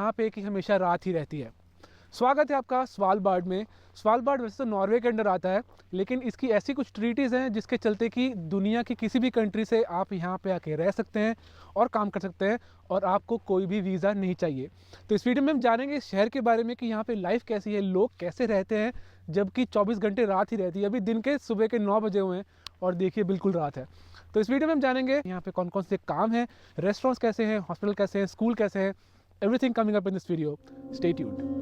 यहाँ पे कि हमेशा रात ही रहती है। स्वागत है आपका स्वालबार्ड में। स्वालबार्ड वैसे तो नॉर्वे के अंडर आता है, लेकिन इसकी ऐसी कुछ ट्रीटीज़ हैं जिसके चलते कि दुनिया की किसी भी कंट्री से आप यहाँ पे आके रह सकते हैं और काम कर सकते हैं और आपको कोई भी वीज़ा नहीं चाहिए। तो इस वीडियो में हम जानेंगे इस शहर के बारे में कि यहाँ पे लाइफ कैसी है, लोग कैसे रहते हैं जबकि 24 घंटे रात ही रहती है। अभी दिन के सुबह के 9 बजे हुए हैं और देखिए बिल्कुल रात है। तो इस वीडियो में हम जानेंगे यहाँ पे कौन कौन से काम हैं, रेस्टोरेंट्स कैसे हैं, हॉस्पिटल कैसे हैं, स्कूल कैसे हैं, everything coming up in this video. Stay tuned.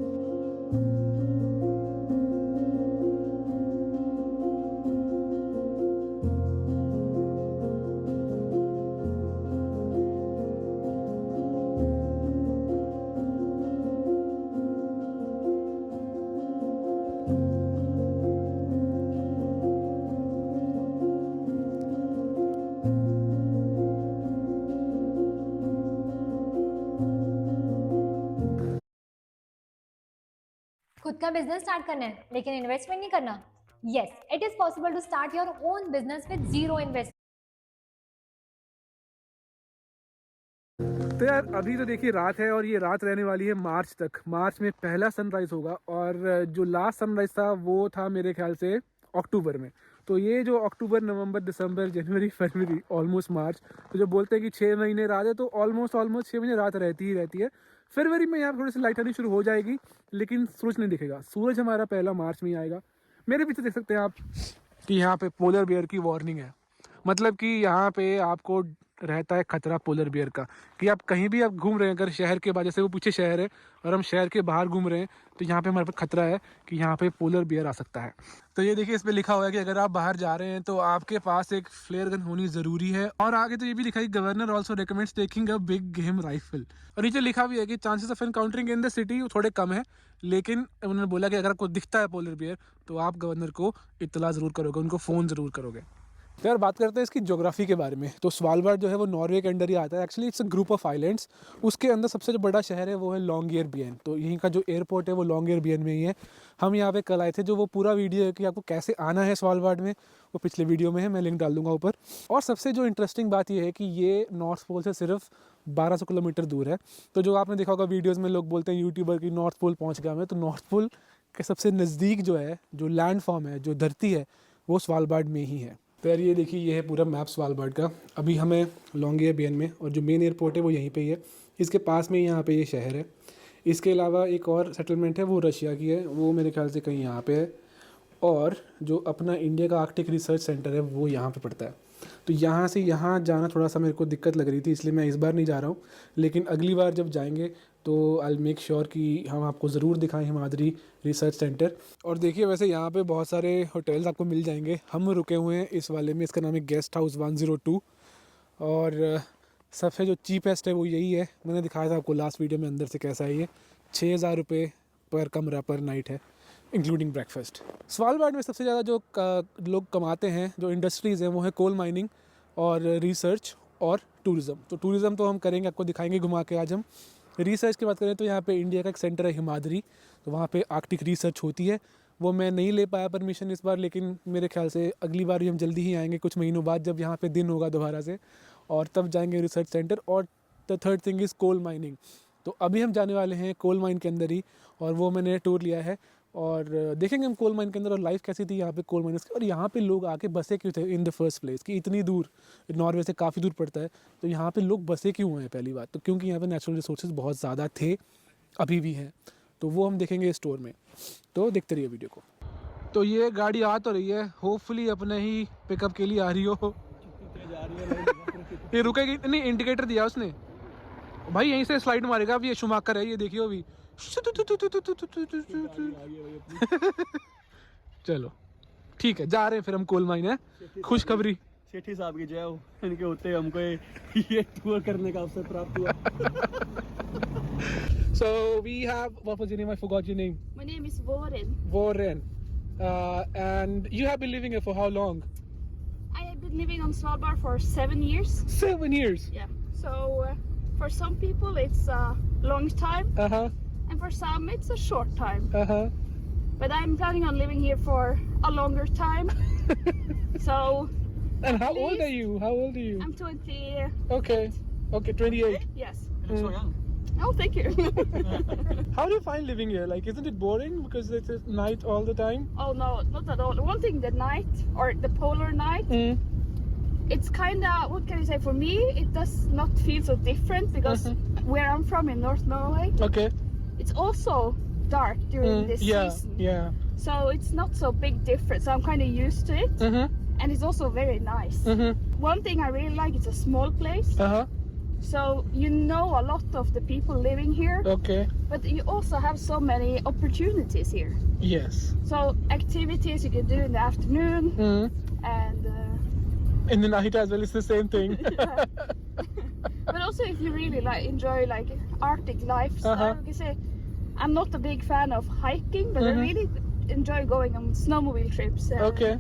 खुद का बिजनेस स्टार्ट करना है लेकिन इन्वेस्टमेंट नहीं करना? Yes, it is possible to start your own business with zero investment. तो यार अभी तो देखिए रात है और ये रात रहने वाली है मार्च तक। मार्च में पहला सनराइज़ होगा और जो लास्ट सनराइज़ था वो था मेरे ख्याल से अक्टूबर में। तो ये जो अक्टूबर, नवंबर, दिसंबर, जनवरी, फरवरी, ऑलमोस्ट मार्च, तो जो बोलते हैं कि 6 महीने रात है, तो ऑलमोस्ट 6 महीने रात रहती ही रहती है। फरवरी में यहाँ थोड़ी सी लाइट आनी शुरू हो जाएगी, लेकिन सूरज नहीं दिखेगा। सूरज हमारा पहला मार्च में ही आएगा। मेरे पीछे देख सकते हैं आप कि यहाँ पे पोलर बियर की वार्निंग है। मतलब कि यहाँ पे आपको रहता है खतरा पोलर बियर का कि आप कहीं भी आप घूम रहे हैं, अगर शहर के बाद, जैसे वो पीछे शहर है और हम शहर के बाहर घूम रहे हैं, तो यहाँ पे हमारे पास खतरा है कि यहाँ पे पोलर बियर आ सकता है। तो ये देखिए इस पे लिखा हुआ है कि अगर आप बाहर जा रहे हैं तो आपके पास एक फ्लेयर गन होनी ज़रूरी है। और आगे तो ये भी लिखा है कि governor also recommends taking a big game rifle. और नीचे लिखा भी है कि chances of encountering in the city थोड़े कम है, लेकिन उन्होंने बोला कि अगर आपको दिखता है पोलर बियर तो आप गवर्नर को इत्तला ज़रूर करोगे, उनको फ़ोन ज़रूर करोगे। तो यार बात करते हैं इसकी ज्योग्राफी के बारे में। तो स्वालबार्ड जो है वो नॉर्वे के अंडर ही आता है। Actually it's a group of islands. उसके अंदर सबसे जो बड़ा शहर है वो है लॉन्गेयरबियन। तो यहीं का जो एयरपोर्ट है वो लॉन्गेयरबियन में ही है। हम यहाँ पे कल आए थे। जो वो पूरा वीडियो है कि आपको कैसे आना है स्वालबार्ड में, वो पिछले वीडियो में है, मैं लिंक डाल दूंगा ऊपर। और सबसे जो इंटरेस्टिंग बात ये है कि ये नॉर्थ पोल से सिर्फ 1200 किलोमीटर दूर है। तो जो आपने देखा होगा वीडियोज़ में लोग बोलते हैं यूट्यूबर की नॉर्थ पोल पहुँच गया मैं, तो नॉर्थ पोल के सबसे नज़दीक जो है, जो लैंड फॉर्म है, जो धरती है, वो स्वालबार्ड में ही है। तो यार ये देखिए ये है पूरा मैप स्वालबार्ड का। अभी हमें लॉन्गेयरबियन में, और जो मेन एयरपोर्ट है वो यहीं पे ही है, इसके पास में ही यहाँ पे ये शहर है। इसके अलावा एक और सेटलमेंट है वो रशिया की है, वो मेरे ख्याल से कहीं यहाँ पे है। और जो अपना इंडिया का आर्कटिक रिसर्च सेंटर है वो यहाँ पे पड़ता है। तो यहाँ से यहाँ जाना थोड़ा सा मेरे को दिक्कत लग रही थी, इसलिए मैं इस बार नहीं जा रहा हूँ। लेकिन अगली बार जब जाएंगे तो आई मेक श्योर कि हम आपको ज़रूर दिखाएं हिमाद्री रिसर्च सेंटर। और देखिए वैसे यहाँ पे बहुत सारे होटल्स आपको मिल जाएंगे। हम रुके हुए हैं इस वाले में, इसका नाम है गेस्ट हाउस 102। और सबसे जो चीपेस्ट है वो यही है। मैंने दिखाया था आपको लास्ट वीडियो में अंदर से कैसा है ये। 6,000 रुपये पर कमरा पर नाइट है, इंक्लूडिंग ब्रेकफास्ट। स्वालबार्ड में सबसे ज़्यादा जो लोग कमाते हैं, जो इंडस्ट्रीज़ हैं, वो है कोल माइनिंग और रिसर्च और टूरिज़्म। तो टूरिज़्म तो हम करेंगे, आपको दिखाएंगे घुमा के आज हम। रिसर्च की बात करें तो यहाँ पे इंडिया का एक सेंटर है हिमाद्री, तो वहाँ पे आर्कटिक रिसर्च होती है। वो मैं नहीं ले पाया परमिशन इस बार, लेकिन मेरे ख्याल से अगली बार भी हम जल्दी ही आएंगे, कुछ महीनों बाद, जब यहाँ पे दिन होगा दोबारा से, और तब जाएंगे रिसर्च सेंटर। और the third thing is coal mining. तो अभी हम जाने वाले हैं कोल माइन के अंदर ही, और वो मैंने टूर लिया है और देखेंगे हम कोल माइन के अंदर और लाइफ कैसी थी यहाँ पे कोल माइनर्स की, और यहाँ पे लोग आके बसे क्यों थे इन द फर्स्ट प्लेस। कि इतनी दूर, नॉर्वे से काफ़ी दूर पड़ता है, तो यहाँ पे लोग बसे क्यों हुए हैं पहली बात तो, क्योंकि यहाँ पे नेचुरल रिसोर्सेज बहुत ज़्यादा थे, अभी भी हैं। तो वो हम देखेंगे स्टोर में। तो देखते रहिए वीडियो को। तो ये गाड़ी आ तो रही है, होपफुली अपने ही पिकअप के लिए आ रही हो। ये रुकेगी नहीं, इंडिकेटर दिया उसने भाई, यहीं से स्लाइड मारेगा। अब ये शुमाकर है, ये देखियो अभी। चलो ठीक है, जा रहे हैं फिर हम कोल माइन है। खुशखबरी सेठी साहब की जय हो, इनके होते हमको ये टूर करने का अवसर प्राप्त हुआ। So we have, what was your name? I forgot your name. My name is Warren. Warren. And you have been living here for how long? I have been living on Svalbard for 7 years. 7 years? Yeah. So for some people it's a long time, and for some it's a short time. But I'm planning on living here for a longer time. So. And how old are you? How old are you? I'm 20. Okay. Okay, 28. Yes. So young. Oh, thank you. How do you find living here? Like, isn't it boring because it's at night all the time? Oh no, not at all. One thing, the night or the polar night, it's kind of, what can I say? For me, it does not feel so different because where I'm from in North Norway, Okay. it's also dark during this season. Yeah. So it's not so big difference. So I'm kind of used to it, and it's also very nice. One thing I really like, it's a small place. So you know a lot of the people living here, Okay. but you also have so many opportunities here. Yes. So activities you can do in the afternoon, and In the night as well, it's the same thing. but also if you really like enjoy like Arctic lifestyle, you can say I'm not a big fan of hiking, but I really enjoy going on snowmobile trips. Okay.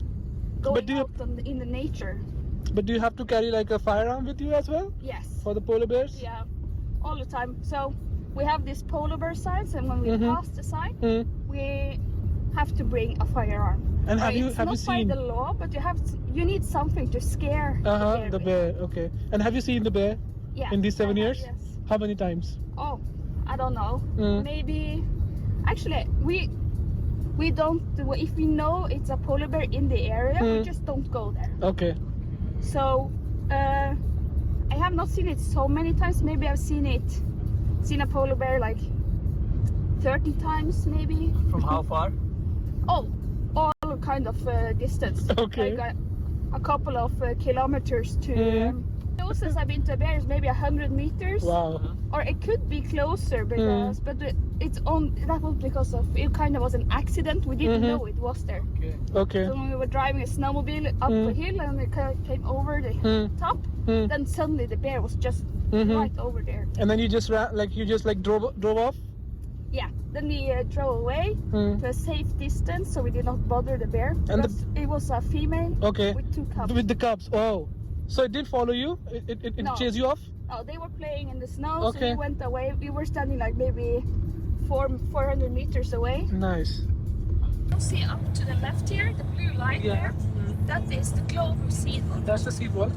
Going But do you- out in the nature. But do you have to carry like a firearm with you as well Yes. for the polar bears? Yeah, all the time. So we have these polar bear signs, and when we pass the sign, we have to bring a firearm. And have It's you not seen by the law, but you need something to scare the with. bear? Okay. And have you seen the bear Yeah. in these 7 I have, years? Yes. How many times? Oh, I don't know. Maybe. Actually, we don't. If we know it's a polar bear in the area, we just don't go there. Okay. So I have not seen it so many times. Maybe I've seen a polar bear like 30 times, maybe. From how far? Oh, all kind of distance. Okay. Like a couple of kilometers to. Closest I've been to a bear is maybe 100 meters. Wow. Or it could be closer because, but it's on. That was because of it. Kind of was an accident. We didn't know it was there. Okay. So when we were driving a snowmobile up a hill and it came over the top, then suddenly the bear was just right over there. And then you just drove off? Yeah. Then we drove away to a safe distance, so we did not bother the bear. And Because it was a female Okay. with 2 cubs. With the cubs. Oh. So it didn't follow you? It No. chased you off? Oh, they were playing in the snow, so Okay. we went away. We were standing like maybe 400 meters away. Nice. You see up to the left here, the blue line there. That is the Clover seed. That's the seed wall.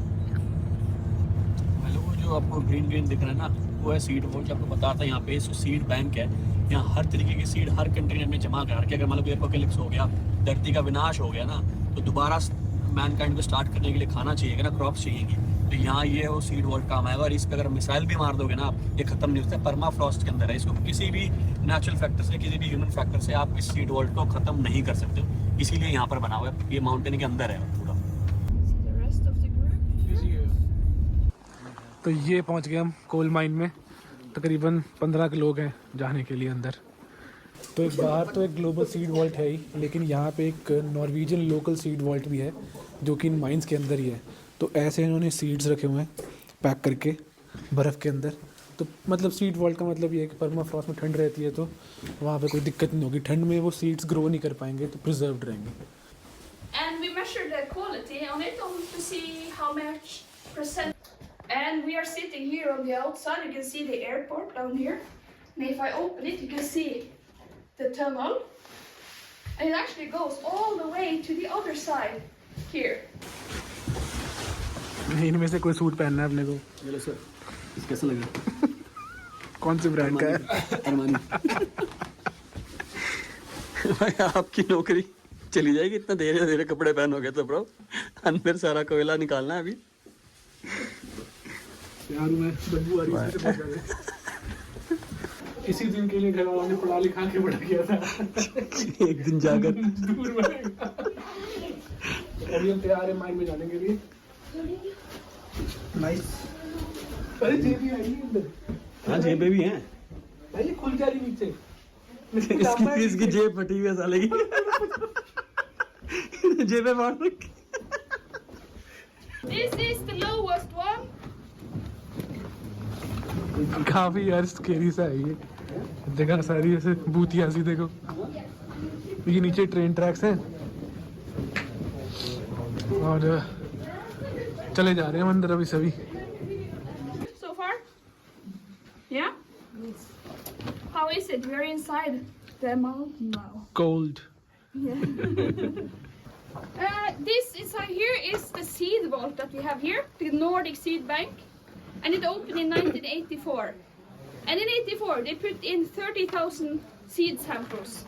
Hello, वो जो आपको green green दिख रहा है ना, वो है seed wall. जो आपको बताता है यहाँ पे सीड बैंक है। यहाँ हर तरीके की सीड हर कंटेनर में जमा कर रखी है। अगर मान लो एपोकैलिप्स हो गया, धरती का विनाश हो गया ना, तो दोबारा मैनकाइंड को स्टार्ट करने के लिए खाना चाहिए ना, क्रॉप्स चाहिएगी। तो यहाँ ये वो सीड वॉल काम आएगा। और इस पे अगर मिसाइल भी मार दोगे ना आप, ये खत्म नहीं होता है। पर्मा फ्रॉस्ट के अंदर है। इसको किसी भी नेचुरल फैक्टर से, किसी भी ह्यूमन फैक्टर से आप इस सीड वॉल को खत्म नहीं कर सकते। इसीलिए यहाँ पर बना हुआ है। ये माउंटेन के अंदर है पूरा। The rest of the group. तो ये पहुंच गए हम कोल माइन में। तकरीबन 15 लोग हैं जाने के लिए अंदर। तो एक बाहर तो एक ग्लोबल सीड वॉल्ट है ही, लेकिन यहाँ पे एक नॉर्वेजियन लोकल सीड वॉल्ट भी है जो कि इन माइंस के अंदर ही है। तो ऐसे इन्होंने सीड्स रखे हुए हैं पैक करके बर्फ़ के अंदर। तो मतलब सीड वॉल्ट का मतलब ये है कि पर्मा फ्रॉस्ट में ठंड रहती है तो वहाँ पे कोई दिक्कत नहीं होगी। ठंड में वो सीड्स ग्रो नहीं कर पाएंगे, तो प्रिजर्व्ड रहेंगे। And we measure the quality on it to see how much percent. And we are sitting here on the outside. You can see the airport down here. And if I open it, you can see the tunnel. And it actually goes all the way to the other side here. इनमें से कोई suit पहनना है अपने को। चलो sir, कैसा लग रहा है? कौन से ब्रांड का है? अरमानी। भाई आपकी नौकरी चली जाएगी, इतना धीरे धीरे कपड़े पहनोगे तो ब्रो। अंदर सारा कोयला निकालना है अभी। यार मैं बदबू आ रही है। इसी दिन के लिए घर वालों ने पढ़ा लिखा के बड़ा किया था। एक दिन जाकर दूर बढ़ेगा। अभी हम तैयार हैं माइन में जाने के लिए। नाइस। अरे जेबी आई है अंदर। हाँ, जेबें भी हैं। भाई ये खुल जा रही नीचे। इसकी जेब फटी हुई है साले की। जेबें मार रखी। This is the lowest one. काफी यार स्केरी सा है ये। जगह सारी ऐसे भूतिया सी देखो। ये नीचे ट्रेन ट्रैक्स हैं और चले जा रहे हैं अंदर अभी सभी। So far? Yeah? How is it? We're inside the mountain now. Cold. Yeah. This inside here is the seed vault that we have here, the Nordic Seed Bank, and it opened in 1984. And in 84, they put in 30,000 seed samples.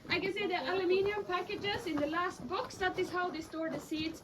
I can see the aluminium packages in the last box. That is how they store the seeds